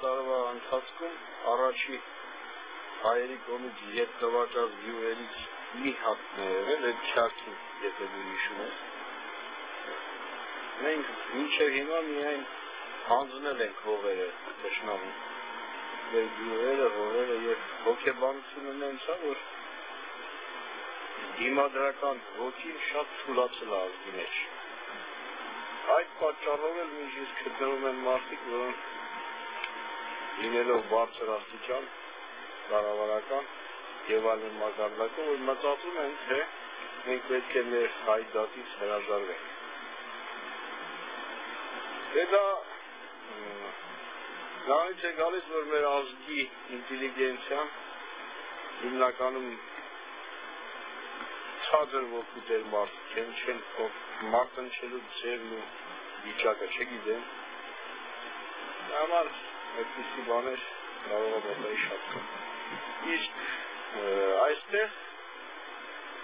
տարվա ընթացքում առաջի հայերի կողմից ետ տվակած գյուղերից մի հատն է եղել, այդ Չարքի, եթե դու հիշում ես։ Մենք մինչև հիմա միայն հանձնել ենք հողերը թշնամուն։ Մեր գյուղերը, հողերը և հոգեբանությունը նենց է, որ դիմադրական ոգին շատ թուլացել է ազգի մեջ։ Այդ պատճառով էլ մինչև գտնվում են մարդիկ, որոնք լինելով բարձր աստիճան, կառավարական և այլն մակարդակում, որ մտածում են, թե մենք պետք է մեր հայ դատից հրաժարվենք։ Դե դա դրանից է գալիս, որ մեր ազգի ինտելիգենցիան հիմնականում ցածր ոգու տեր մարդիկ են, չեն մարտնչելու ձևն ու վիճակը չգիտեն։ Համար այդպիսի բաներ կարող է մոտայի շատ կա։ Իսկ այստեղ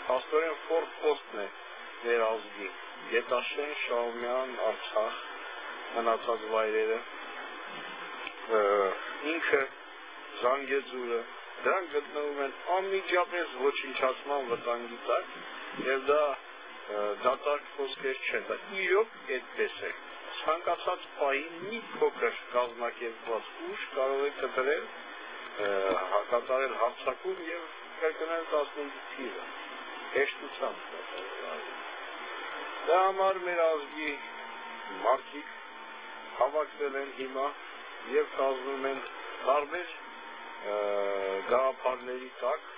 փաստորեն ֆորպոստն է մեր ազգի, Գետաշեն, Շահումյան, Արցախ, մնացած վայրերը, ինքը Զանգեզուրը, դրանք գտնվում են անմիջապես ոչնչացման վտանգի տակ, և դա դատարկ խոսքեր չեն, դա իրոք այդպես է։ Ցանկացած պահին մի փոքր կազմակերպված ուժ կարող է կատարել հարձակում և կրկնել 15 թիվը, հեշտությամբ կատարել։ Դա համար մեր ազգի մարդիկ հավաքվել են հիմա և կազմում են տարբեր գաղափարների տակ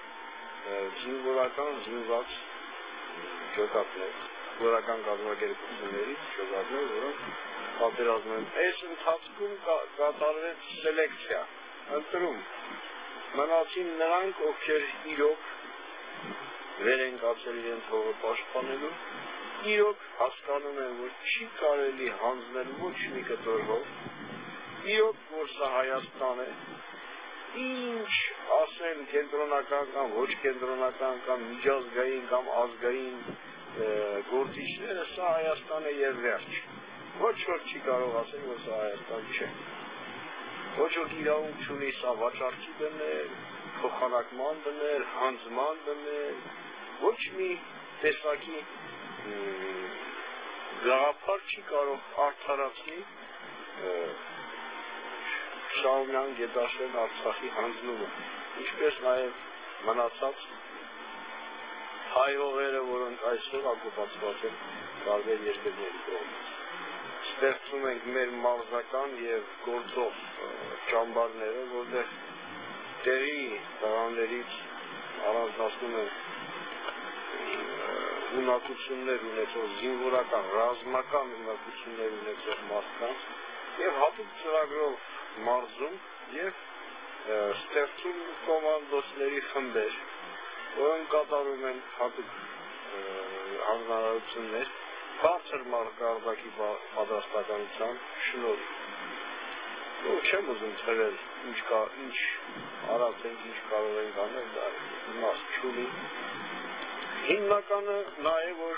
զինվորական զինված ջոկատներ, զինվորական կազմակերպություններից ջոկատներ, որոնք պատերազմում են։ Այս ընթացքում կատարվեց սելեկցիա, ընտրում, մնացին նրանք, ովքեր իրոք վեր են կացել իրենց հողը պաշտպանելու, իրոք հասկանում են, որ չի կարելի հանձնել ոչ մի կտոր հող, իրոք, որ սա Հայաստան է, ինչ ասեն կենտրոնական կամ ոչ կենտրոնական կամ միջազգային կամ ազգային գործիչները, սա Հայաստան է և վերջ։ Ոչ որ չի կարող ասել, որ սա Հայաստան չէ։ Ոչ որ իրավունք չունի սա վաճառքի դնել, փոխանակման դնել, հանձնման դնել, ոչ մի տեսակի գաղափար չի կարող արդարացնի Շահումյան, Գետաշեն, Արցախի հանձնումը, ինչպես նաև մնացած հայ հողերը, որոնք այսօր օկուպացված են տարբեր երկրների կողմից։ Ստեղծում ենք մեր մարզական և գործող ճամբարները, որտեղ տեղի տղաներից առանձնացնում են ունակություններ ունեցող զինվորական, ռազմական ունակություններ ունեցող մարդկանց և հատուկ ծրագրով մարզում և ստեղծում կոմանդոսների խմբեր, որոնք կատարում են հատուկ հանձնարարություններ բարձր մակարդակի պատրաստականության շնորհիվ։ Չեմ ուզում թվել ինչ արած ենք, ինչ կարող ենք անել, դա իմաստ չունի։ Հիմնականը նա է, որ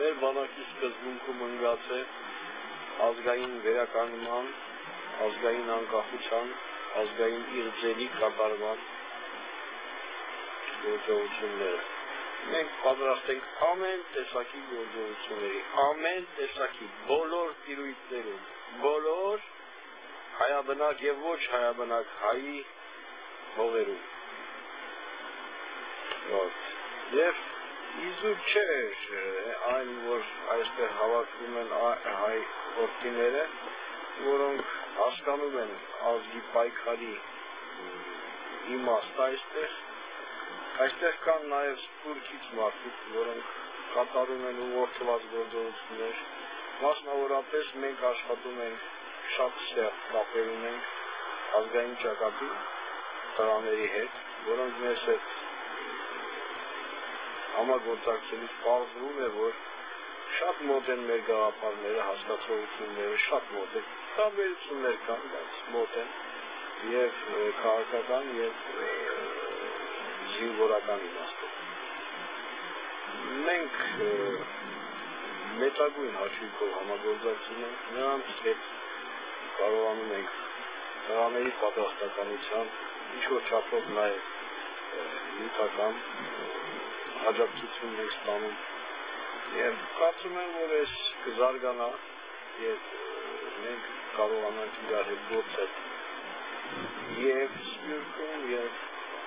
մեր բանակի սկզբունքում ընկած է ազգային վերականգնման, ազգային անկախության, ազգային իղձերի կատարման գործողությունները։ Մենք պատրաստ ենք ամեն տեսակի գործողությունների, ամեն տեսակի բոլոր տիրույթներում, բոլոր հայաբնակ և ոչ հայաբնակ հայի հողերում։ Եվ իզուր չէ այն, որ այստեղ հավաքվում են հայ որդիները, որոնք հասկանում են ազգի պայքարի իմաստ այստեղ կան նաև սփյուռքից մարդիկ, որոնք կատարում են ուղղորդված գործողություններ, մասնավորապես մենք աշխատում ենք շատ սերտ կապեր ունենք ազգային ճակատի տղաների հետ, որոնք մեզ հետ համագործակցելուց պարզվում է, որ շատ մոտ են մեր գաղափարները, հասկացողությունները, շատ մոտ են, տարբերություններ կան, բայց մոտ են և քաղաքական և զինվորական իմաստով։ Մենք մեծագույն հաշվիկով համագործակցում ենք, նրանց հետ կարողանում ենք տղաների պատրաստականության ինչ-որ չափով նաև նյութական աջակցություն ենք ստանում եւ կարծում եմ, որ այս կզարգանա եւ մենք կարողանանք իրար հետ գործել եւ Սփյուռքում եւ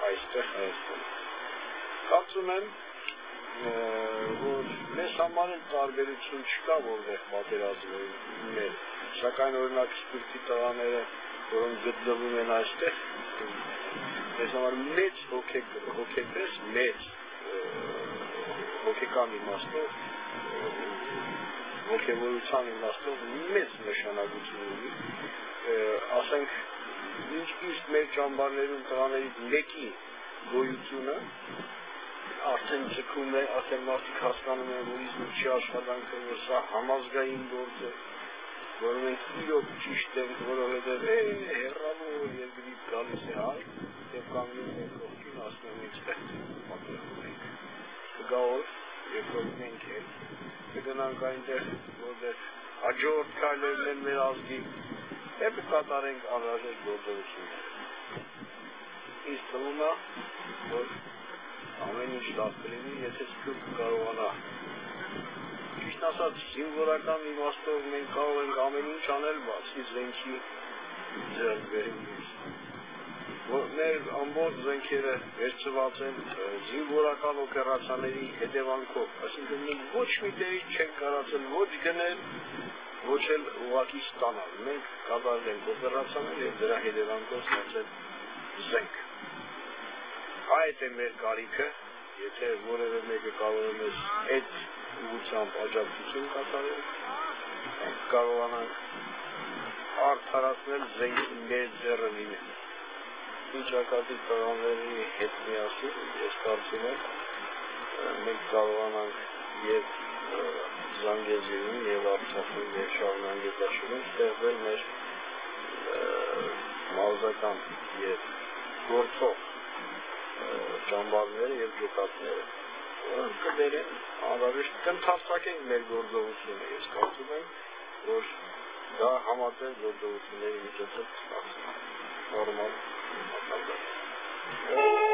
այստեղ Հայաստանում։ Կարծում եմ, որ մեզ համար էլ տարբերություն չկա, որտեղ պատերազմում մեր, սակայն օրինակ Սփյուռքի տղաները, որոնք գտնվում են այստեղ, մեզ համար մեծ հոգեպես, մեծ հոգեկան իմաստով, ոգևորության իմաստով մեծ նշանակություն ունի, ասենք, իսկ մեր ճամբարներում տղաներից մեկի գոյությունը արդեն ձգում է, արդեն մարդիկ հասկանում են, որ իզնուր չի աշխատանքը, որ սա համազգային գործ է, որ մենք իրոք ճիշտ ենք, որովհետև հեռավոր երկրից գալիս է հայ եւ կանգնում է կողքին, ասում են մենք ստեղծենք պատերազմ ենք։ Կգա օր, երբ որ մենք էլ կգնանք այնտեղ, որտեղ հաջորդ քայլերն են մեր ազգի եւ կկատարենք անհրաժեշտ գործողություններ։ Ինձ թվում է, որ ամեն ինչ լավ կլինի, եթե Սփյուռքը կարողանա։ Ճիշտ ասած, զինվորական իմաստով մենք կարող ենք ամեն ինչ անել, բացի զենքի ձեռքբերումից։ Մեր ամբողջ զենքերը վերցված են զինվորական օպերացիաների հետևանքով, այսինքն մենք ոչ մի տեղից չենք կարողացել ոչ գնել, ոչ էլ ուղղակի ստանալ։ Մենք կատարել ենք օպերացիաներ եւ դրա հետևանքով ստացել զենք։ Այդ է մեր կարիքը, եթե որևէ մեկը կարող է մեզ այդ ուղղությամբ աջակցություն կատարել, մենք կարողանանք արդարացնել զենքի մեր ձեռը լինել։ Ինչ ակածի տղաների հետ միասին, ես կարծում եմ, մենք կարողանանք եւ Զանգեզուրում եւ Արցախում եւ Շարժանգետաշուրում ստեղծել մեր մարզական եւ գործող ճամբարները եւ ջոկատները, որոնք կբերեն անհրաժեշտ կընդարձակենք մեր գործողությունը։ Ես կարծում եմ, որ դա համատեղ գործողությունների միջոցով կստացվի նորմալ մակարդակ։